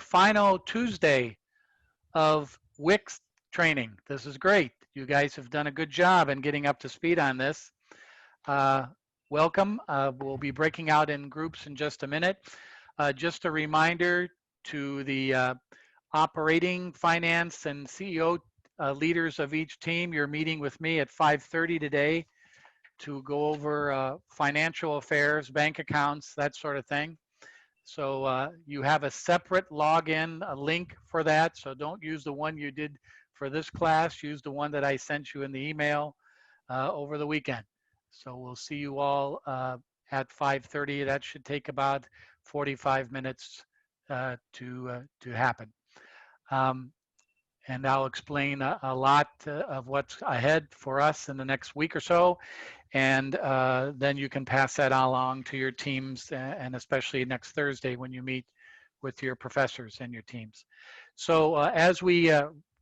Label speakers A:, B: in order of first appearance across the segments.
A: final Tuesday of Wix training. This is great. You guys have done a good job in getting up to speed on this. Uh, Welcome. We'll be breaking out in groups in just a minute. Just a reminder to the operating, finance, and CEO leaders of each team, you're meeting with me at 5:30 today to go over financial affairs, bank accounts, that sort of thing. So you have a separate login, a link for that. So don't use the one you did for this class. Use the one that I sent you in the email over the weekend. So we'll see you all at 5:30. That should take about 45 minutes to happen. And I'll explain a lot of what's ahead for us in the next week or so. And then you can pass that along to your teams, and especially next Thursday when you meet with your professors and your teams. So as we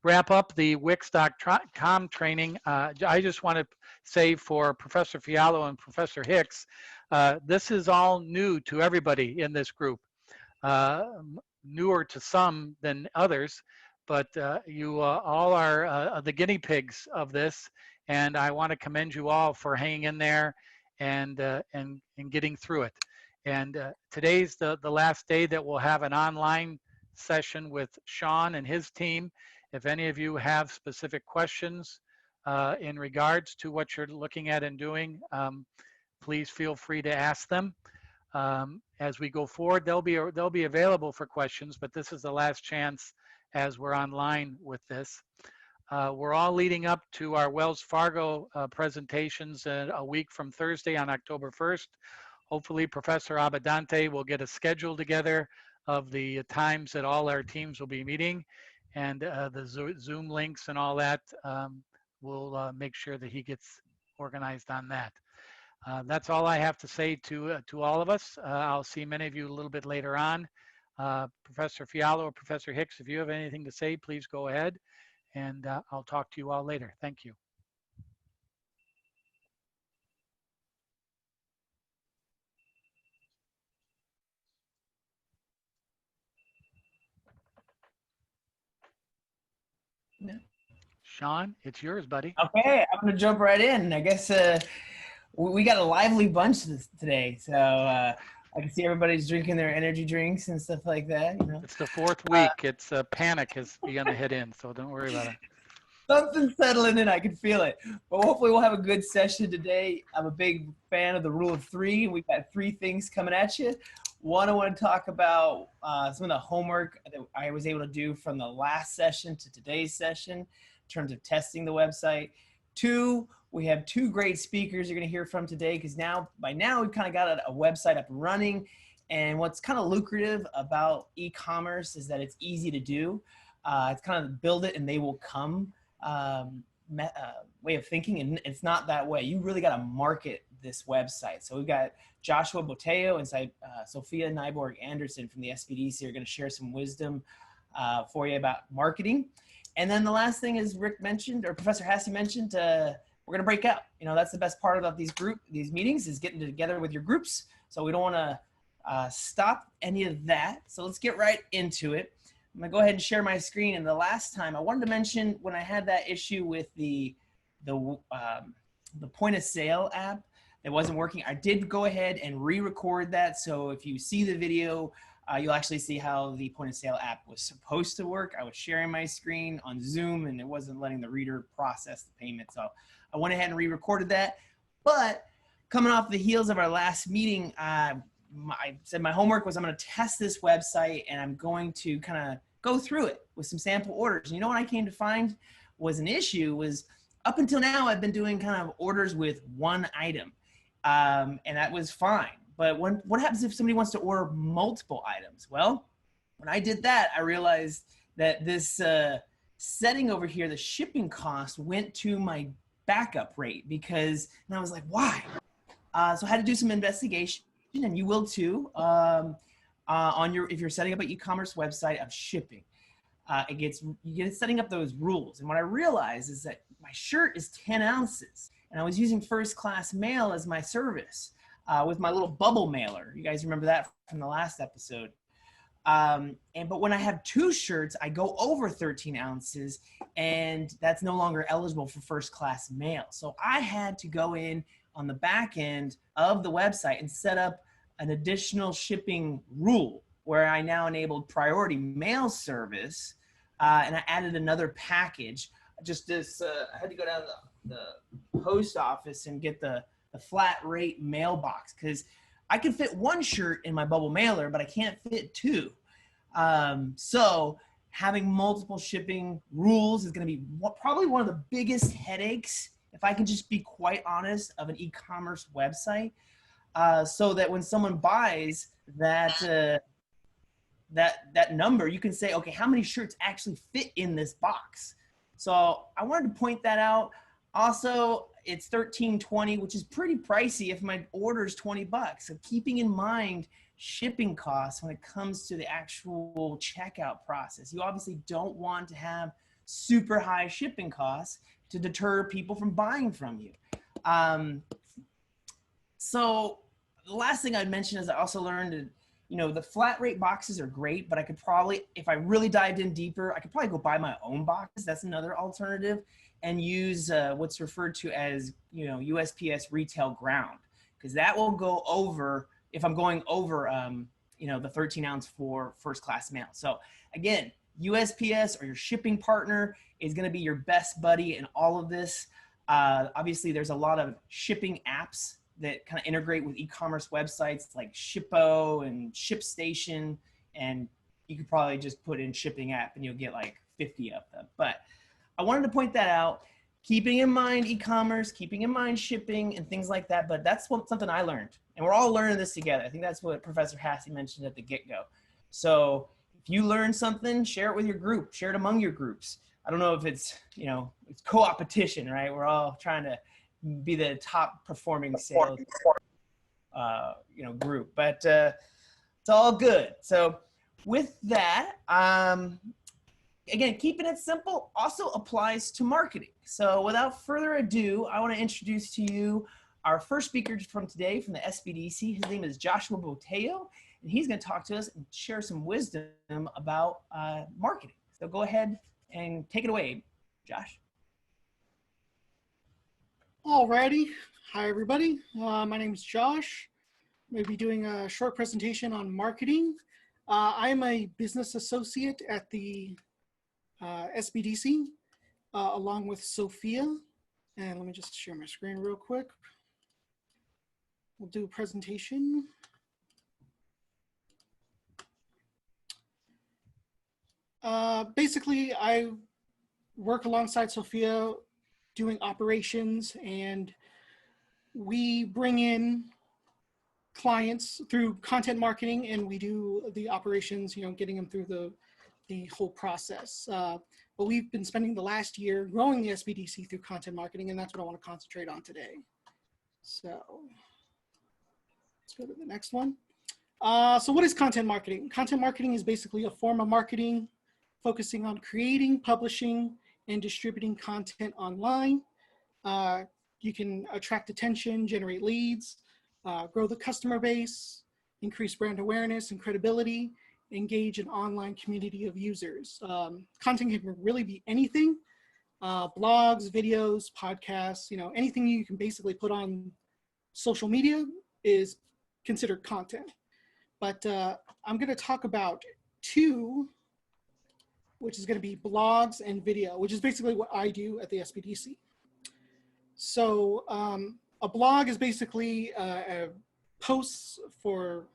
A: wrap up the Wix.com training, I just want to say for Professor Fiallo and Professor Hicks, this is all new to everybody in this group, newer to some than others, but you all are the guinea pigs of this, and I want to commend you all for hanging in there and getting through it. And today's the last day that we'll have an online session with Sean and his team. If any of you have specific questions in regards to what you're looking at and doing, please feel free to ask them. As we go forward, they'll be available for questions, but this is the last chance as we're online with this. We're all leading up to our Wells Fargo presentations a week from Thursday on October 1st. Hopefully Professor Abadante will get a schedule together of the times that all our teams will be meeting, and the Zoom links and all that. We'll make sure that he gets organized on that. That's all I have to say to all of us. I'll see many of you a little bit later on. Professor Fiallo or Professor Hicks, if you have anything to say, please go ahead, and I'll talk to you all later. Thank you. Sean, it's yours, buddy.
B: Okay, I'm gonna jump right in. I guess we got a lively bunch today, so I can see everybody's drinking their energy drinks and stuff like that. You know,
A: it's the fourth week. It's panic has begun to hit in, so don't worry about it.
B: Something's settling in. I can feel it. But hopefully we'll have a good session today. I'm a big fan of the rule of three. We've got three things coming at you. One, I want to talk about some of the homework that I was able to do from the last session to today's session in terms of testing the website. Two, we have two great speakers you're going to hear from today, because by now we've kind of got a website up and running. And what's kind of lucrative about e-commerce is that it's easy to do. It's kind of build it and they will come way of thinking, and it's not that way. You really got to market this website. So we've got Joshua Boteo and Sophia Nyborg Anderson from the SBDC are going to share some wisdom for you about marketing. And then the last thing is Rick mentioned, or Professor Hasse mentioned, we're going to break out. You know, that's the best part about these meetings is getting together with your groups. So we don't want to stop any of that. So let's get right into it. I'm gonna go ahead and share my screen. And the last time I wanted to mention, when I had that issue with the point of sale app that wasn't working, I did go ahead and re-record that. So if you see the video, you'll actually see how the point of sale app was supposed to work. I was sharing my screen on Zoom and it wasn't letting the reader process the payment. So I went ahead and re-recorded that. But coming off the heels of our last meeting, I said my homework was I'm going to test this website and I'm going to kind of go through it with some sample orders. And you know what I came to find was an issue was up until now I've been doing kind of orders with one item, and that was fine. But what happens if somebody wants to order multiple items? Well, when I did that, I realized that this setting over here, the shipping cost went to my backup rate and I was like, why? So I had to do some investigation, and you will too, if you're setting up an e-commerce website of shipping. You get setting up those rules. And what I realized is that my shirt is 10 ounces and I was using first class mail as my service with my little bubble mailer. You guys remember that from the last episode. But when I have 2 shirts, I go over 13 ounces, and that's no longer eligible for first class mail. So I had to go in on the back end of the website and set up an additional shipping rule where I now enabled priority mail service, and I added another package. Just this, I had to go down to the post office and get the flat rate mailbox, because I can fit 1 shirt in my bubble mailer, but I can't fit 2. So having multiple shipping rules is going to be probably one of the biggest headaches, if I can just be quite honest, of an e-commerce website. So that when someone buys that number, you can say, okay, how many shirts actually fit in this box? So I wanted to point that out. Also, it's $13.20, which is pretty pricey if my order is $20. So keeping in mind shipping costs when it comes to the actual checkout process. You obviously don't want to have super high shipping costs to deter people from buying from you. So the last thing I'd mention is I also learned that, the flat rate boxes are great, but I could probably, if I really dived in deeper, I could probably go buy my own boxes. That's another alternative, and use what's referred to as, USPS retail ground, because that will go over, if I'm going over, the 13 ounce for first class mail. So again, USPS or your shipping partner is going to be your best buddy in all of this. Obviously, there's a lot of shipping apps that kind of integrate with e-commerce websites like Shippo and ShipStation, and you could probably just put in shipping app and you'll get like 50 of them. But I wanted to point that out, keeping in mind e-commerce, keeping in mind shipping and things like that. But that's something I learned, and we're all learning this together. I think that's what Professor Hasse mentioned at the get-go. So if you learn something, share it with your group, share it among your groups. I don't know if it's, it's co-opetition, right? We're all trying to be the top performing sales, group, but it's all good. So with that, again, keeping it simple also applies to marketing. So without further ado, I want to introduce to you our first speaker from today from the SBDC. His name is Joshua Botello, and he's going to talk to us and share some wisdom about marketing. So go ahead and take it away, Josh.
C: Alrighty. Hi, everybody. My name is Josh. I'm going to be doing a short presentation on marketing. I am a business associate at the SBDC, along with Sophia. And let me just share my screen real quick. We'll do a presentation. Basically, I work alongside Sophia doing operations, and we bring in clients through content marketing, and we do the operations, getting them through the whole process. But we've been spending the last year growing the SBDC through content marketing, and that's what I want to concentrate on today. So let's go to the next one. So what is content marketing? Content marketing is basically a form of marketing focusing on creating, publishing, and distributing content online. You can attract attention, generate leads, grow the customer base, increase brand awareness and credibility, engage an online community of users. Content can really be anything, blogs, videos, podcasts, anything you can basically put on social media is considered content. But I'm going to talk about 2, which is going to be blogs and video, which is basically what I do at the SBDC. So a blog is basically posts for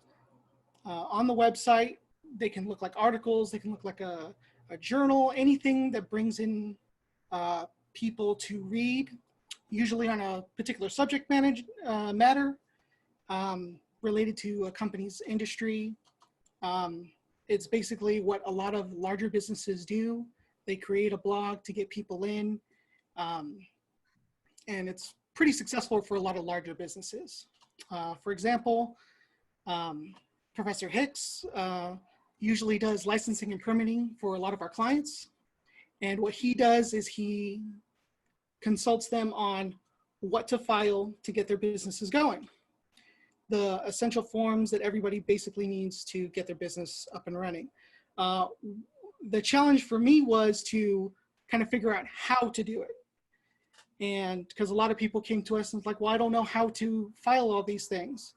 C: on the website. They can look like articles, they can look like a journal, anything that brings in people to read, usually on a particular subject matter related to a company's industry. It's basically what a lot of larger businesses do. They create a blog to get people in, and it's pretty successful for a lot of larger businesses. For example, Professor Hicks usually does licensing and permitting for a lot of our clients. And what he does is he consults them on what to file to get their businesses going. the essential forms that everybody basically needs to get their business up and running. The challenge for me was to kind of figure out how to do it. And because a lot of people came to us and was like, well, I don't know how to file all these things.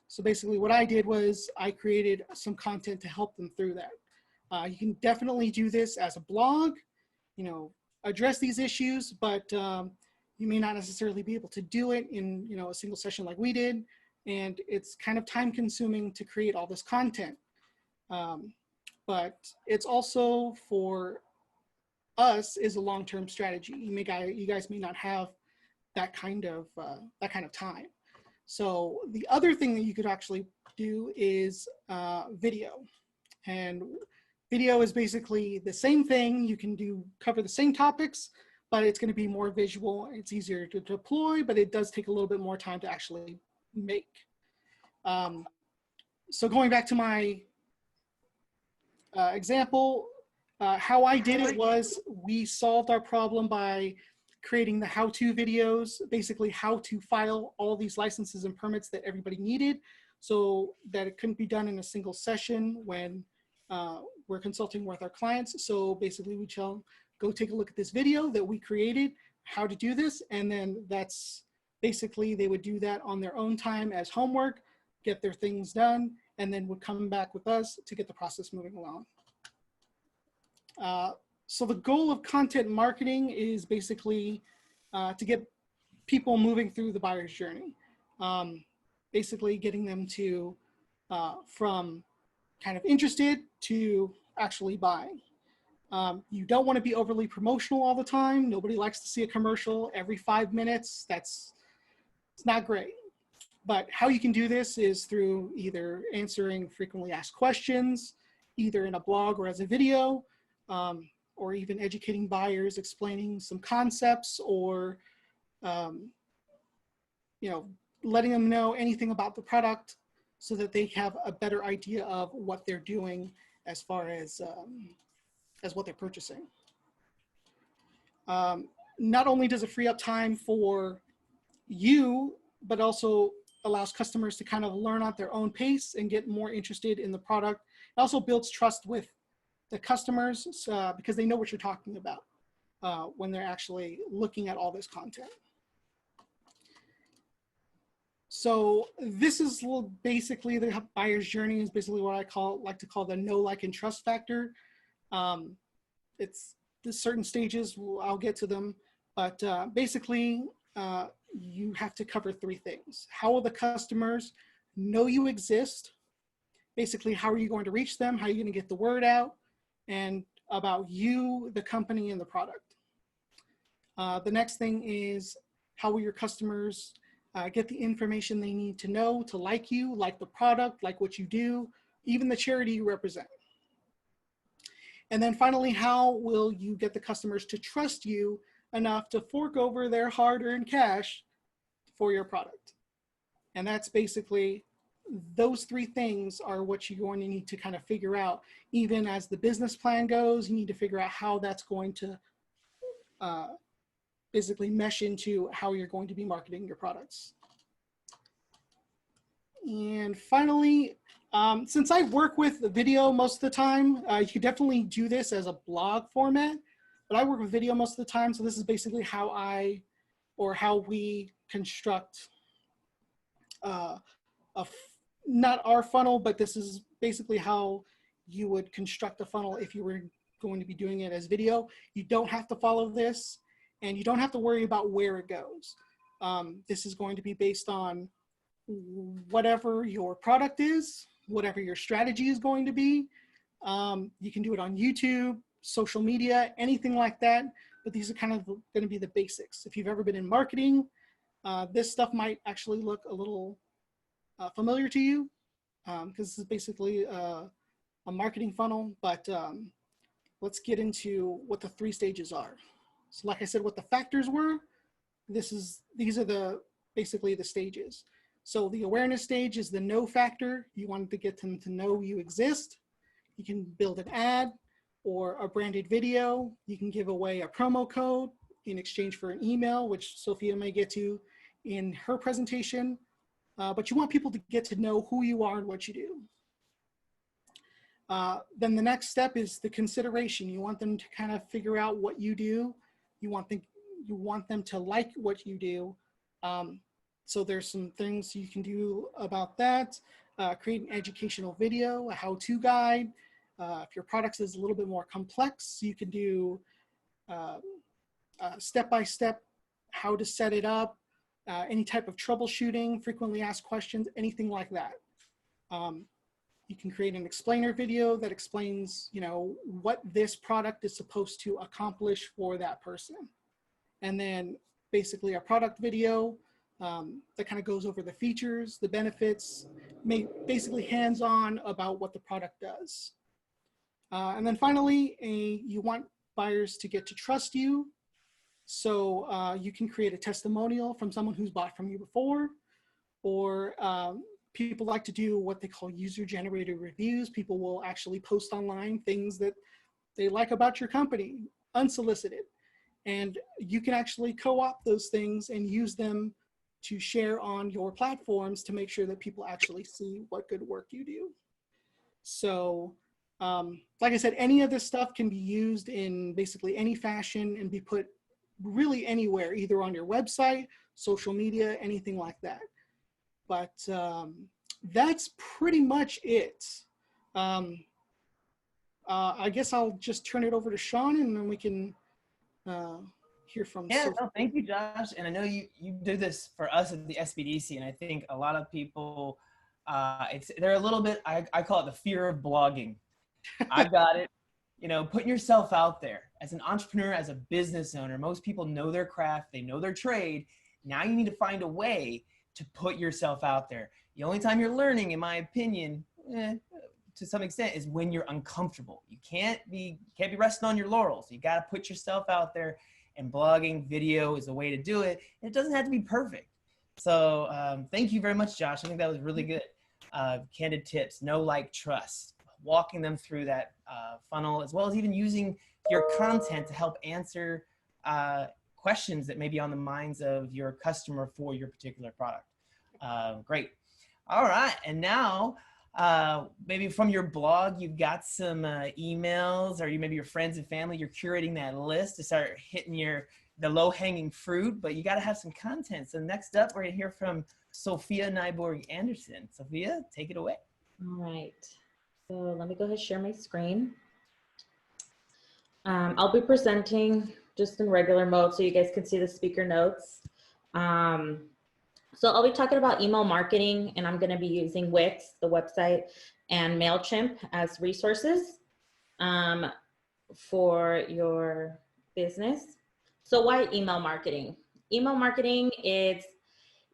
C: So basically what I did was I created some content to help them through that. You can definitely do this as a blog, you know, address these issues, but you may not necessarily be able to do it in, you know, a single session like we did. And it's kind of time consuming to create all this content. But it's also for us is a long-term strategy. You guys may not have that kind of time. So the other thing that you could actually do is video. And video is basically the same thing. You can cover the same topics, but it's going to be more visual. It's easier to deploy, but it does take a little bit more time to actually make. So going back to my example, how I did it was we solved our problem by creating the how-to videos, basically how to file all these licenses and permits that everybody needed, so that it couldn't be done in a single session when we're consulting with our clients. So basically we tell them, go take a look at this video that we created, how to do this, and then that's basically they would do that on their own time as homework, get their things done, and then would come back with us to get the process moving along. So the goal of content marketing is basically to get people moving through the buyer's journey. Basically getting them to from kind of interested to actually buying. You don't want to be overly promotional all the time. Nobody likes to see a commercial every 5 minutes. It's not great. But how you can do this is through either answering frequently asked questions, either in a blog or as a video, or even educating buyers, explaining some concepts, or you know, letting them know anything about the product so that they have a better idea of what they're doing as far as what they're purchasing. Not only does it free up time for you, but also allows customers to kind of learn at their own pace and get more interested in the product. It also builds trust with the customers because they know what you're talking about when they're actually looking at all this content. So this is basically the buyer's journey is basically what I like to call the know, like, and trust factor. It's the certain stages, I'll get to them, but basically you have to cover 3 things. How will the customers know you exist? Basically, how are you going to reach them? How are you going to get the word out? And about you, the company, and the product. The next thing is how will your customers get the information they need to know to like you, like the product, like what you do, even the charity you represent. And then finally, how will you get the customers to trust you enough to fork over their hard-earned cash for your product? And that's basically, those 3 things are what you're going to need to kind of figure out. Even as the business plan goes, you need to figure out how that's going to basically mesh into how you're going to be marketing your products. And finally, since I work with the video most of the time, you could definitely do this as a blog format, but I work with video most of the time. So this is basically how how we construct not our funnel, but this is basically how you would construct a funnel if you were going to be doing it as video. You don't have to follow this, and you don't have to worry about where it goes. This is going to be based on whatever your product is, whatever your strategy is going to be. You can do it on YouTube, social media, anything like that, but these are kind of going to be the basics. If you've ever been in marketing, this stuff might actually look a little familiar to you, because this is basically a marketing funnel, but let's get into what the 3 stages are. So like I said, what the factors were, these are basically the stages. So the awareness stage is the know factor. You wanted to get them to know you exist. You can build an ad or a branded video. You can give away a promo code in exchange for an email, which Sophia may get to in her presentation. but you want people to get to know who you are and what you do. Then the next step is the consideration. You want them to kind of figure out what you do. You want them to like what you do. So there's some things you can do about that. Create an educational video, a how-to guide. If your product is a little bit more complex, you can do step-by-step how to set it up, any type of troubleshooting, frequently asked questions, anything like that. You can create an explainer video that explains, what this product is supposed to accomplish for that person. And then basically a product video that kind of goes over the features, the benefits, basically hands-on about what the product does. And then finally, you want buyers to get to trust you. So you can create a testimonial from someone who's bought from you before, or people like to do what they call user-generated reviews. People will actually post online things that they like about your company, unsolicited. And you can actually co-opt those things and use them to share on your platforms to make sure that people actually see what good work you do. So like I said, any of this stuff can be used in basically any fashion and be put really anywhere, either on your website, social media, anything like that. But that's pretty much it. I guess I'll just turn it over to Sean, and then we can hear from Sophia.
B: No, thank you, Josh. And I know you do this for us at the SBDC, and I think a lot of people, they're a little bit, I call it the fear of blogging. I've got it. Putting yourself out there as an entrepreneur, as a business owner, most people know their craft, they know their trade. Now you need to find a way to put yourself out there. The only time you're learning, in my opinion, to some extent, is when you're uncomfortable. You can't be resting on your laurels. You got to put yourself out there, and blogging, video is a way to do it. And it doesn't have to be perfect. So thank you very much, Josh. I think that was really good. Candid tips, know, like, trust, walking them through that funnel, as well as even using your content to help answer questions that may be on the minds of your customer for your particular product. Great. All right. And now, maybe from your blog, you've got some emails, or maybe your friends and family, you're curating that list to start hitting the low-hanging fruit, but you got to have some content. So next up, we're going to hear from Sophia Nyborg Anderson. Sophia, take it away.
D: All right. So let me go ahead and share my screen. I'll be presenting just in regular mode so you guys can see the speaker notes. So I'll be talking about email marketing, and I'm going to be using Wix, the website, and MailChimp as resources for your business. So why email marketing? Email marketing is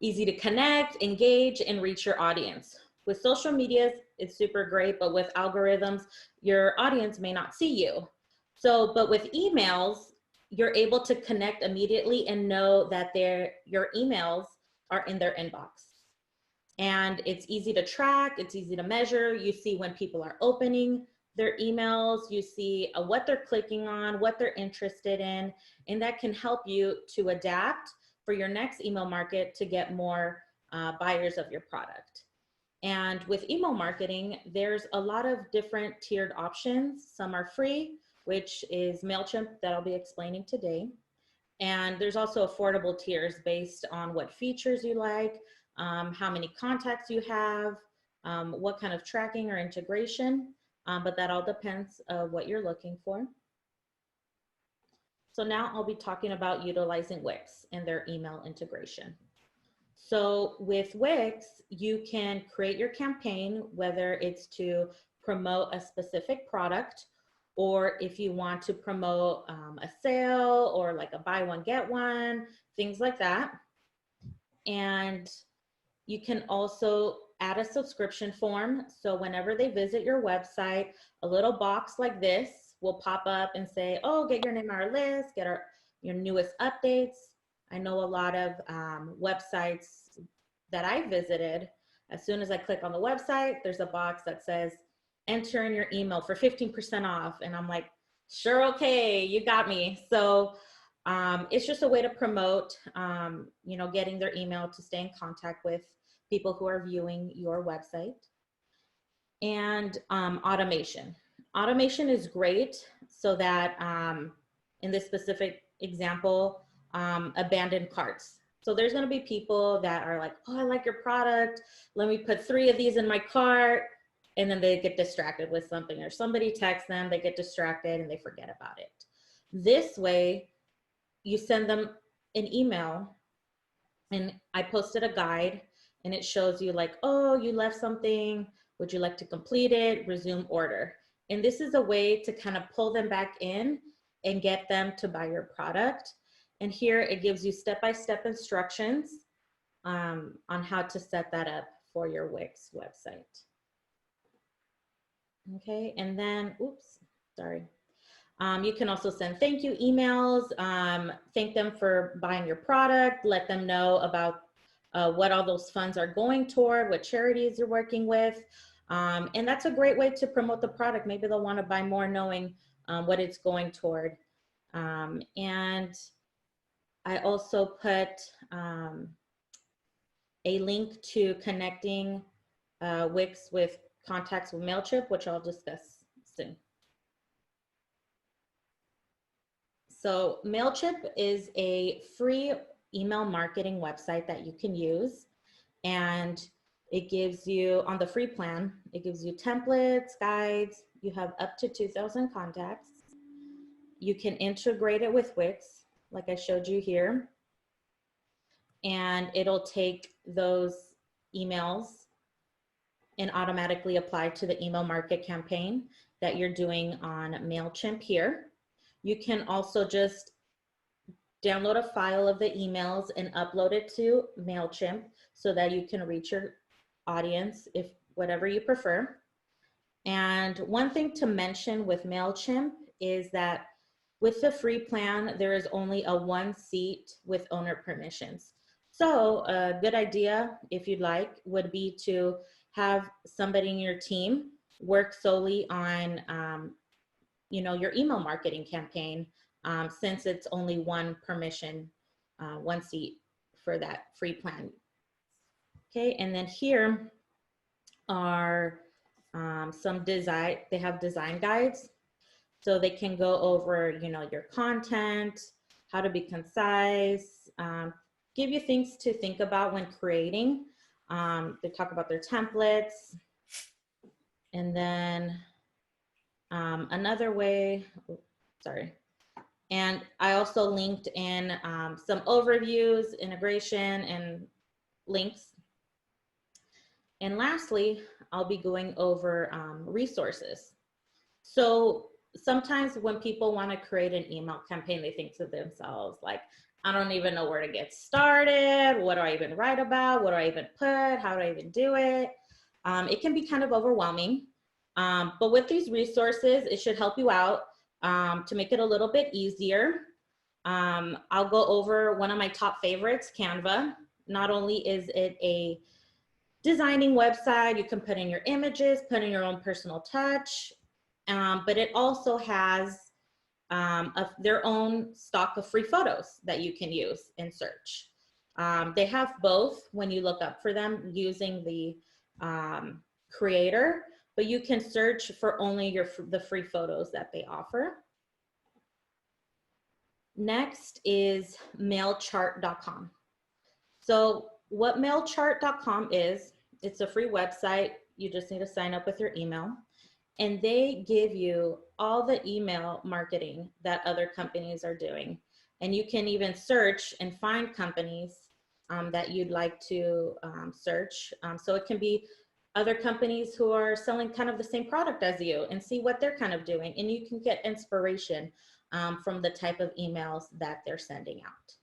D: easy to connect, engage, and reach your audience. With social media, it's super great, but with algorithms, your audience may not see you. So, but with emails, you're able to connect immediately and know that your emails are in their inbox. And it's easy to track, it's easy to measure. You see when people are opening their emails, you see what they're clicking on, what they're interested in, and that can help you to adapt for your next email market to get more buyers of your product. And with email marketing, there's a lot of different tiered options. Some are free, which is MailChimp that I'll be explaining today. And there's also affordable tiers based on what features you like, how many contacts you have, what kind of tracking or integration, but that all depends on what you're looking for. So now I'll be talking about utilizing Wix and their email integration. So with Wix, you can create your campaign, whether it's to promote a specific product, or if you want to promote a sale or like a buy one, get one, things like that. And you can also add a subscription form. So whenever they visit your website, a little box like this will pop up and say, oh, get your name on our list, get your newest updates. I know a lot of websites that I visited, as soon as I click on the website, there's a box that says, enter in your email for 15% off. And I'm like, sure, okay, you got me. So it's just a way to promote, getting their email to stay in contact with people who are viewing your website. And automation. Automation is great so that in this specific example, abandoned carts. So there's going to be people that are like, oh, I like your product. Let me put 3 of these in my cart. And then they get distracted with something, or somebody texts them, they get distracted and they forget about it. This way, you send them an email, and I posted a guide, and it shows you like, oh, you left something. Would you like to complete it? Resume order. And this is a way to kind of pull them back in and get them to buy your product. And here it gives you step-by-step instructions on how to set that up for your Wix website. Okay, and then, oops, sorry. You can also send thank you emails, thank them for buying your product, let them know about what all those funds are going toward, what charities you're working with. And that's a great way to promote the product. Maybe they'll want to buy more knowing what it's going toward. And I also put a link to connecting Wix with contacts with MailChimp, which I'll discuss soon. So MailChimp is a free email marketing website that you can use. And it gives you, on the free plan, it gives you templates, guides. You have up to 2,000 contacts. You can integrate it with Wix, like I showed you here. And it'll take those emails and automatically apply to the email market campaign that you're doing on MailChimp here. You can also just download a file of the emails and upload it to MailChimp so that you can reach your audience, if whatever you prefer. And one thing to mention with MailChimp is that with the free plan, there is only a 1 seat with owner permissions. So a good idea, if you'd like, would be to have somebody in your team work solely on your email marketing campaign, since it's only 1 permission, 1 seat for that free plan. Okay, and then here are some design, they have design guides. So they can go over, your content, how to be concise, give you things to think about when creating. They talk about their templates. And then another way, sorry. And I also linked in some overviews, integration, and links. And lastly, I'll be going over resources. So sometimes when people want to create an email campaign, they think to themselves like, I don't even know where to get started. What do I even write about? What do I even put? How do I even do it? It can be kind of overwhelming. But with these resources, it should help you out to make it a little bit easier. I'll go over one of my top favorites, Canva. Not only is it a designing website, you can put in your images, put in your own personal touch, but it also has their own stock of free photos that you can use and search. They have both when you look up for them using the creator, but you can search for only the free photos that they offer. Next is mailchart.com. So what mailchart.com is, it's a free website. You just need to sign up with your email. And they give you all the email marketing that other companies are doing. And you can even search and find companies that you'd like to search. So it can be other companies who are selling kind of the same product as you and see what they're kind of doing. And you can get inspiration from the type of emails that they're sending out.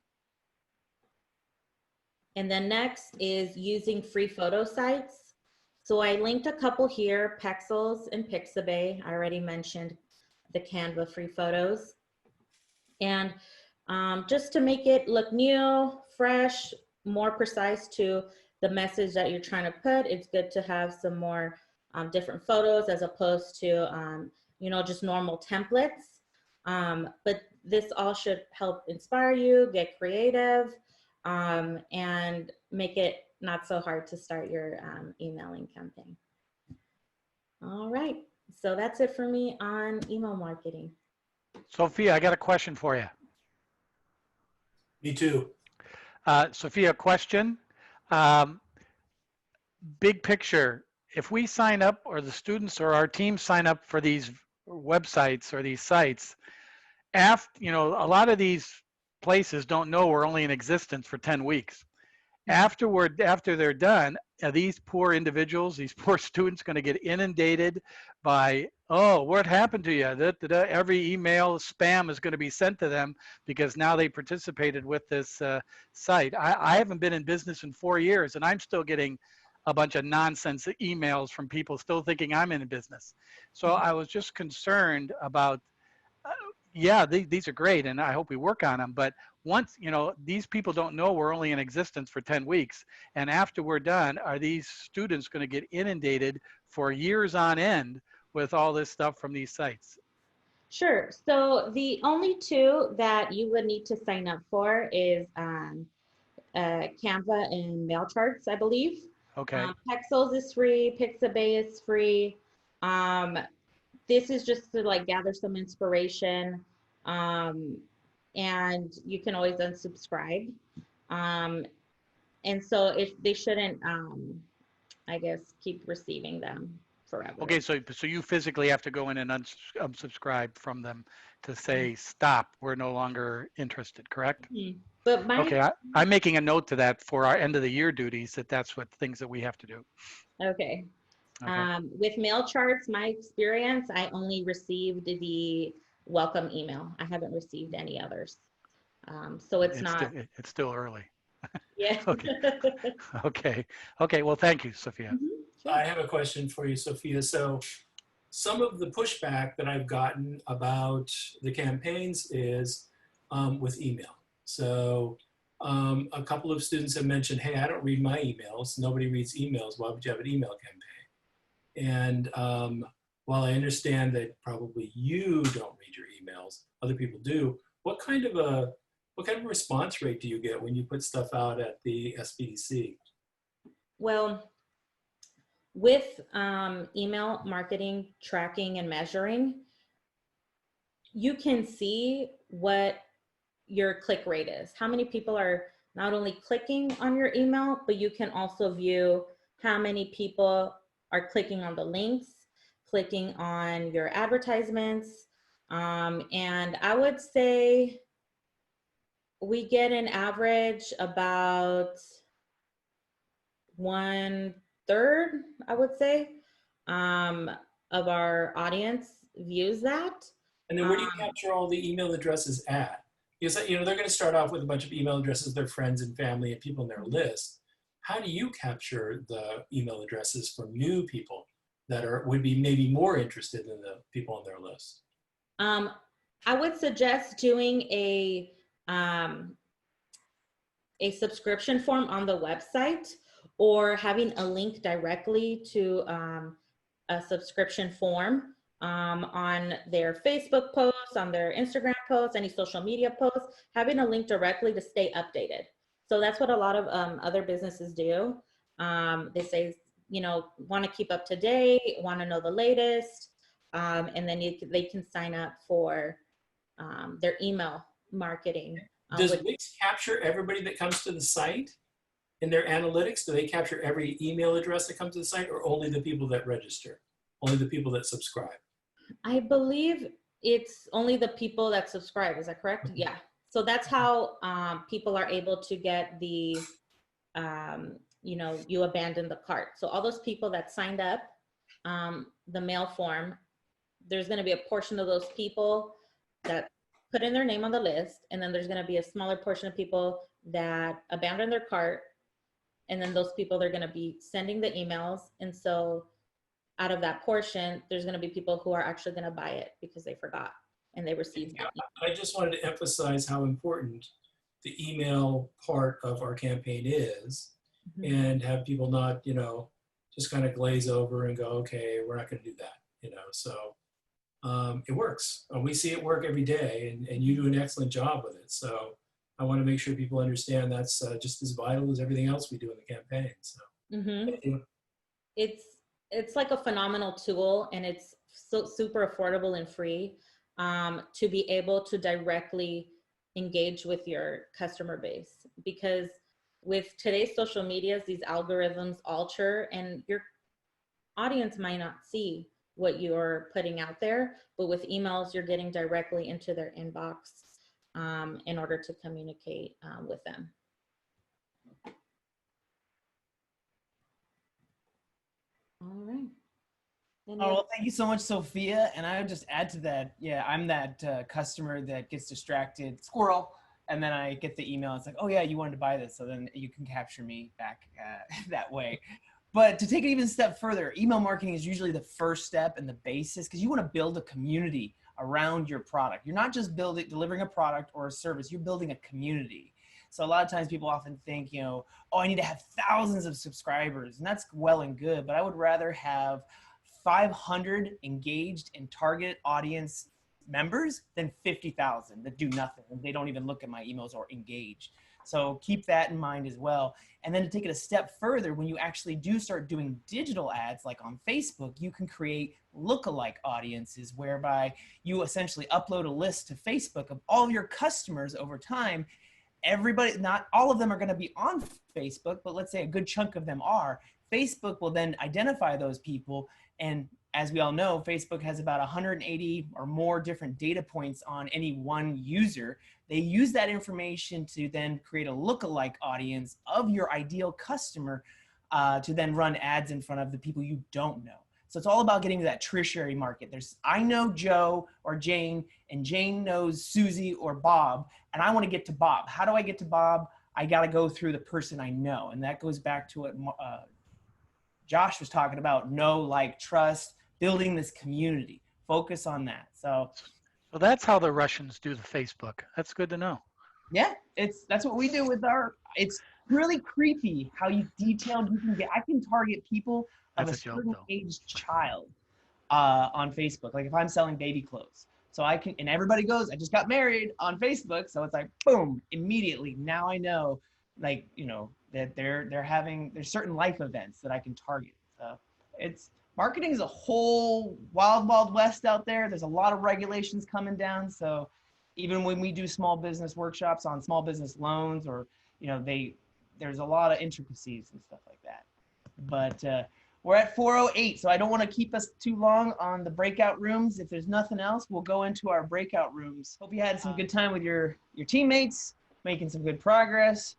D: And then next is using free photo sites. So I linked a couple here, Pexels and Pixabay. I already mentioned the Canva free photos. And just to make it look new, fresh, more precise to the message that you're trying to put, it's good to have some more different photos as opposed to, just normal templates. But this all should help inspire you, get creative, and make it not so hard to start your emailing campaign. All right, so that's it for me on email marketing.
A: Sophia, I got a question for you.
E: Me too.
A: Sophia, question. Big picture, if we sign up, or the students or our team sign up for these websites or these sites, after, a lot of these places don't know we're only in existence for 10 weeks. After they're done, are these poor individuals, these poor students, going to get inundated by, oh, what happened to you? Every email spam is going to be sent to them because now they participated with this site. I haven't been in business in 4 years, and I'm still getting a bunch of nonsense emails from people still thinking I'm in business. So I was just concerned about, yeah, these are great, and I hope we work on them, but once, these people don't know we're only in existence for 10 weeks. And after we're done, are these students going to get inundated for years on end with all this stuff from these sites?
D: Sure. So the only two that you would need to sign up for is Canva and MailCharts, I believe.
A: Okay.
D: Pexels is free. Pixabay is free. This is just to like gather some inspiration. And you can always unsubscribe. And so if they shouldn't, I guess, keep receiving them forever.
A: Okay, so you physically have to go in and unsubscribe from them to say, stop, we're no longer interested, correct?
D: Mm-hmm. But
A: okay, I'm making a note to that for our end of the year duties, that's what things that we have to do.
D: Okay. With MailCharts, my experience, I only received the welcome email. I haven't received any others. So it's not.
A: It's still early.
D: Yeah.
A: Okay. Okay. Well, thank you, Sophia.
D: Mm-hmm. Sure.
E: I have a question for you, Sophia. So some of the pushback that I've gotten about the campaigns is with email. So a couple of students have mentioned, hey, I don't read my emails. Nobody reads emails. Why would you have an email campaign? And while I understand that probably you don't read your emails, other people do. What kind of a response rate do you get when you put stuff out at the SBDC?
D: Well, with email marketing tracking and measuring, you can see what your click rate is. How many people are not only clicking on your email, but you can also view how many people are clicking on the links, clicking on your advertisements. And I would say we get an average about 1/3, I would say, of our audience views that.
E: And then where do you capture all the email addresses at? Because they're going to start off with a bunch of email addresses, their friends and family and people in their list. How do you capture the email addresses from new people that would be maybe more interested than the people on their list?
D: I would suggest doing a subscription form on the website, or having a link directly to a subscription form on their Facebook posts, on their Instagram posts, any social media posts, having a link directly to stay updated. So that's what a lot of other businesses do. They say, want to keep up to date, want to know the latest, and then they can sign up for their email marketing.
E: Does Wix capture everybody that comes to the site in their analytics? Do they capture every email address that comes to the site, or only the people that register, only the people that subscribe?
D: I believe it's only the people that subscribe. Is that correct? Yeah. So that's how people are able to get the, you abandon the cart. So all those people that signed up, the mail form, there's going to be a portion of those people that put in their name on the list. And then there's going to be a smaller portion of people that abandon their cart. And then those people, they're going to be sending the emails. And so out of that portion, there's going to be people who are actually going to buy it because they forgot and they received that.
E: I just wanted to emphasize how important the email part of our campaign is, and have people not, just kind of glaze over and go, okay, we're not going to do that, so it works. And we see it work every day, and you do an excellent job with it. So I want to make sure people understand that's just as vital as everything else we do in the campaign. So,
D: Hmm.
E: thank you.
D: It's like a phenomenal tool, and it's so super affordable and free, to be able to directly engage with your customer base, because with today's social medias, these algorithms alter, and your audience might not see what you're putting out there, but with emails, you're getting directly into their inbox, in order to communicate with them. All right. Any
B: Oh,
D: other-
B: well, thank you so much, Sophia. And I would just add to that. Yeah, I'm that customer that gets distracted, squirrel, and then I get the email. It's like, oh yeah, you wanted to buy this, so then you can capture me back that way. But to take it even a step further, email marketing is usually the first step and the basis, because you want to build a community around your product. You're not just delivering a product or a service, you're building a community. So a lot of times people often think, oh, I need to have thousands of subscribers, and that's well and good, but I would rather have 500 engaged and target audience members than 50,000 that do nothing. They don't even look at my emails or engage. So keep that in mind as well. And then to take it a step further, when you actually do start doing digital ads, like on Facebook, you can create lookalike audiences whereby you essentially upload a list to Facebook of all of your customers over time. Everybody, not all of them are going to be on Facebook, but let's say a good chunk of them are. Facebook will then identify those people. And as we all know, Facebook has about 180 or more different data points on any one user. They use that information to then create a lookalike audience of your ideal customer, to then run ads in front of the people you don't know. So it's all about getting to that tertiary market. I know Joe or Jane, and Jane knows Susie or Bob, and I want to get to Bob. How do I get to Bob? I got to go through the person I know. And that goes back to what Josh was talking about: know, like, trust, building this community. Focus on that. So
A: that's how the Russians do the Facebook. That's good to know.
B: yeah, that's what we do with it's really creepy how detailed you can get. I can target people of
A: That's
B: a
A: a joke,
B: certain
A: though.
B: age child on Facebook. Like if I'm selling baby clothes. So I can, and everybody goes, I just got married on Facebook. So it's like, boom, immediately. Now I know, like, that there's certain life events that I can target. So marketing is a whole wild, wild west out there. There's a lot of regulations coming down. So even when we do small business workshops on small business loans, or, there's a lot of intricacies and stuff like that. But we're at 4:08, so I don't want to keep us too long on the breakout rooms. If there's nothing else, we'll go into our breakout rooms. Hope you had some good time with your teammates, making some good progress,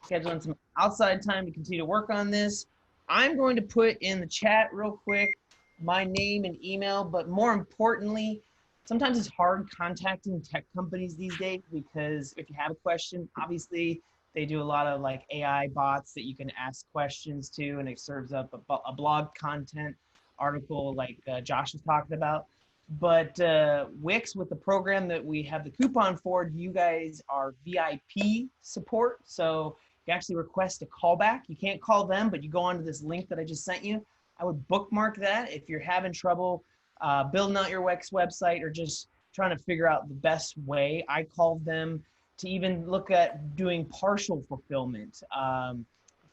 B: scheduling some outside time to continue to work on this. I'm going to put in the chat real quick my name and email, but more importantly, sometimes it's hard contacting tech companies these days, because if you have a question, obviously they do a lot of like AI bots that you can ask questions to, and it serves up a blog content article like Josh was talking about. But Wix, with the program that we have the coupon for, you guys are VIP support. So you actually request a callback. You can't call them, but you go onto this link that I just sent you. I would bookmark that if you're having trouble building out your Wix website, or just trying to figure out the best way. I called them to even look at doing partial fulfillment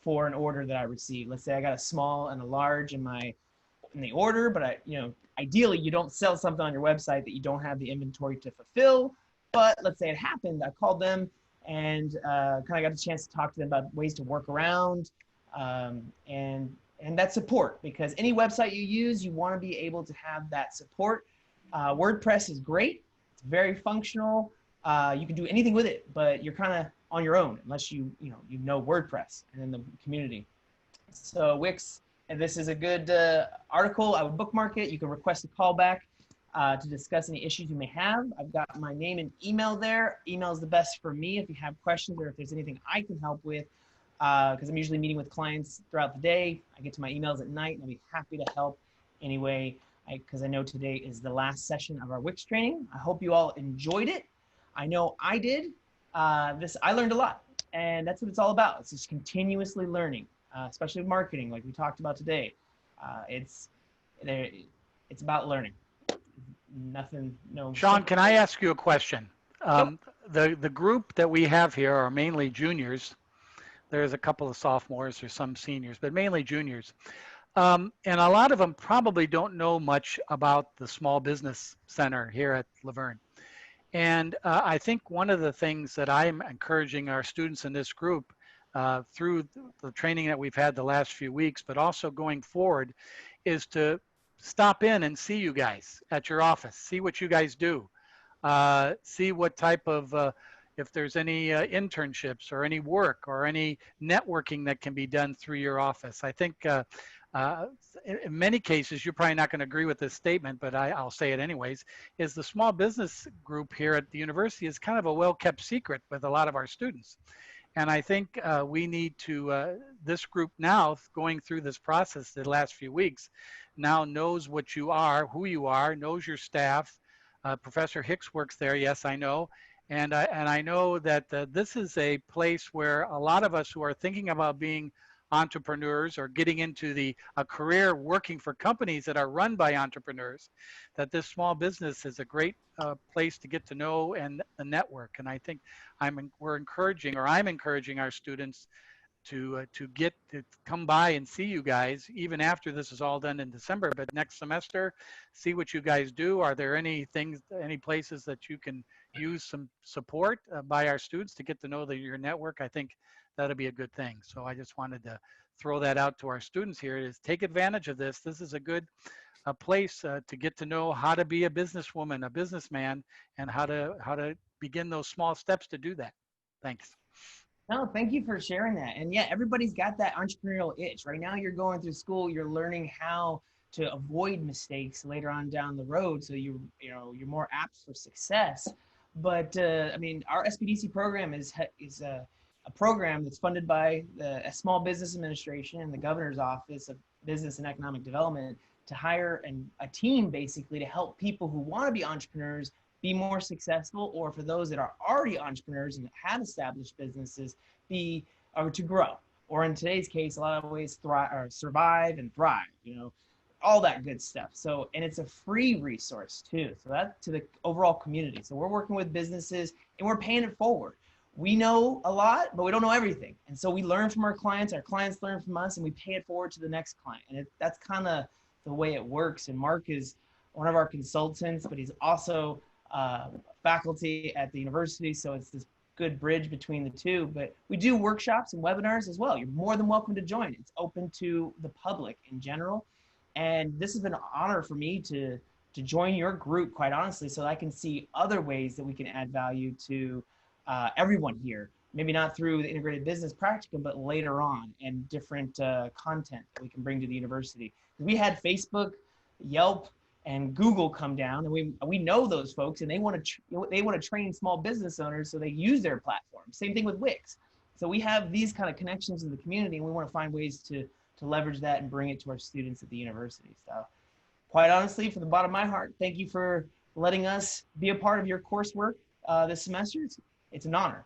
B: for an order that I received. Let's say I got a small and a large in the order, but ideally you don't sell something on your website that you don't have the inventory to fulfill. But let's say it happened. I called them and kind of got a chance to talk to them about ways to work around and that support, because any website you use, you want to be able to have that support. WordPress is great. It's very functional. You can do anything with it, but you're kind of on your own unless you know WordPress and in the community. So Wix, and this is a good article. I would bookmark it. You can request a callback to discuss any issues you may have. I've got my name and email there. Email is the best for me if you have questions, or if there's anything I can help with, because I'm usually meeting with clients throughout the day. I get to my emails at night, and I'll be happy to help anyway, because I know today is the last session of our Wix training. I hope you all enjoyed it. I know I did. I learned a lot, and that's what it's all about. It's just continuously learning, especially with marketing, like we talked about today. It's about learning. Nothing, no.
A: Sean, can I ask you a question? The group that we have here are mainly juniors. There's a couple of sophomores, there's some seniors, but mainly juniors. And a lot of them probably don't know much about the Small Business Center here at Laverne. And I think one of the things that I'm encouraging our students in this group through the training that we've had the last few weeks, but also going forward, is to stop in and see you guys at your office, see what you guys do, see what type of, if there's any internships or any work or any networking that can be done through your office. I think in many cases, you're probably not going to agree with this statement, but I'll say it anyways, is the small business group here at the university is kind of a well-kept secret with a lot of our students. And I think we need to, this group now going through this process the last few weeks, now knows what you are, who you are, knows your staff. Professor Hicks works there, yes, I know. And I know that this is a place where a lot of us who are thinking about being entrepreneurs or getting into a career working for companies that are run by entrepreneurs, that this small business is a great place to get to know and the network. And I think I'm encouraging our students to come by and see you guys even after this is all done in December, but next semester, see what you guys do. Are there any places that you can use some support by our students to get to know your network? I think that'll be a good thing. So I just wanted to throw that out to our students here, is take advantage of this. This is a good place to get to know how to be a businesswoman, a businessman, and how to begin those small steps to do that. Thanks.
B: No, thank you for sharing that. And yeah, everybody's got that entrepreneurial itch. Right now you're going through school, you're learning how to avoid mistakes later on down the road, so you're more apt for success. But I mean, our SBDC program is a program that's funded by the Small Business Administration and the Governor's Office of Business and Economic Development to hire a team basically to help people who want to be entrepreneurs be more successful, or for those that are already entrepreneurs and have established businesses, to grow, or in today's case, a lot of ways survive and thrive, all that good stuff. So, and it's a free resource too. So that's to the overall community. So we're working with businesses and we're paying it forward. We know a lot, but we don't know everything. And so we learn from our clients learn from us, and we pay it forward to the next client. And that's kind of the way it works. And Mark is one of our consultants, but he's also faculty at the university. So it's this good bridge between the two. But we do workshops and webinars as well. You're more than welcome to join. It's open to the public in general. And this has been an honor for me to join your group, quite honestly, so I can see other ways that we can add value to everyone here. Maybe not through the integrated business practicum, but later on, and different content that we can bring to the university. We had Facebook, Yelp, and Google come down, and we know those folks, and they want to train small business owners, so they use their platform. Same thing with Wix. So we have these kind of connections in the community, and we want to find ways to leverage that and bring it to our students at the university. So quite honestly, from the bottom of my heart, thank you for letting us be a part of your coursework this semester. It's an honor.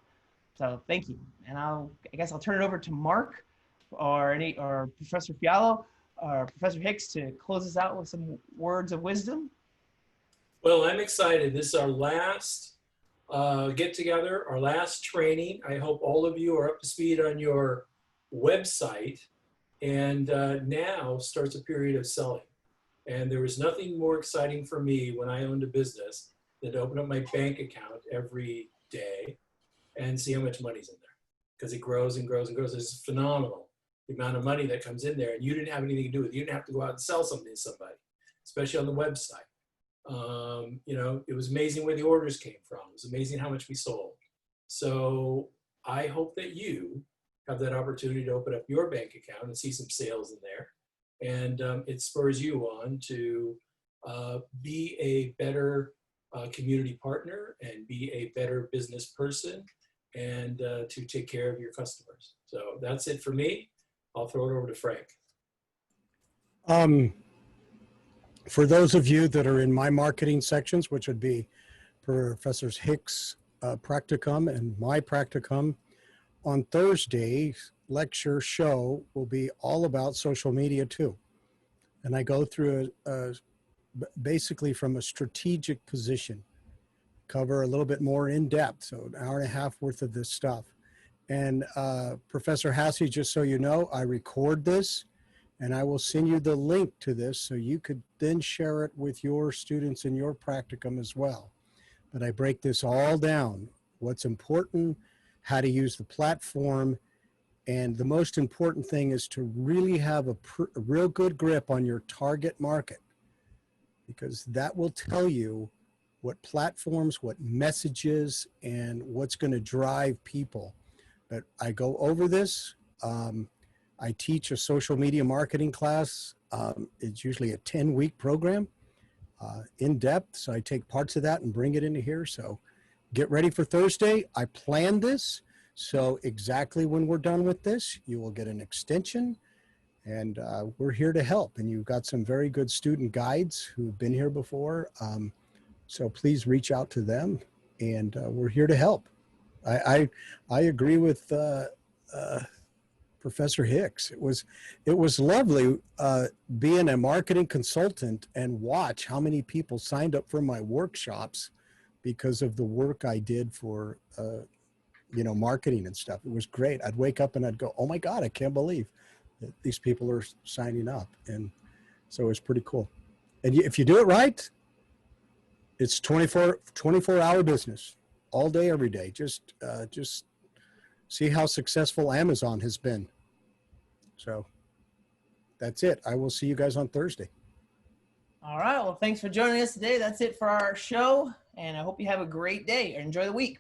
B: So thank you. And I guess I'll turn it over to Mark or Professor Fiallo or Professor Hicks to close us out with some words of wisdom.
E: Well, I'm excited. This is our last get together, our last training. I hope all of you are up to speed on your website. And now starts a period of selling. And there was nothing more exciting for me when I owned a business than to open up my bank account every day and see how much money's in there. Because it grows and grows and grows. It's phenomenal, the amount of money that comes in there. And you didn't have anything to do with it. You didn't have to go out and sell something to somebody, especially on the website. It was amazing where the orders came from. It was amazing how much we sold. So I hope that you have that opportunity to open up your bank account and see some sales in there. And it spurs you on to be a better community partner and be a better business person and to take care of your customers. So that's it for me. I'll throw it over to Frank.
F: For those of you that are in my marketing sections, which would be Professors Hicks' practicum and my practicum, on Thursday's lecture show will be all about social media too. And I go through basically from a strategic position. cover a little bit more in depth. So an hour and a half worth of this stuff. And Professor Hassey, just so you know, I record this and I will send you the link to this so you could then share it with your students in your practicum as well. But I break this all down, what's important, how to use the platform, and the most important thing is to really have a real good grip on your target market, because that will tell you what platforms, what messages, and what's going to drive people. But I go over this. I teach a social media marketing class. It's usually a 10-week program, in depth. So I take parts of that and bring it into here. So get ready for Thursday. I planned this. So exactly when we're done with this, you will get an extension, and we're here to help. And you've got some very good student guides who've been here before. So please reach out to them, and we're here to help. I agree with Professor Hicks. It was lovely being a marketing consultant and watch how many people signed up for my workshops because of the work I did for marketing and stuff. It was great. I'd wake up and I'd go, oh my God, I can't believe that these people are signing up. And so it's pretty cool. And if you do it right, it's 24-hour business all day, every day. Just see how successful Amazon has been. So that's it. I will see you guys on Thursday.
B: All right. Well, thanks for joining us today. That's it for our show. And I hope you have a great day or enjoy the week.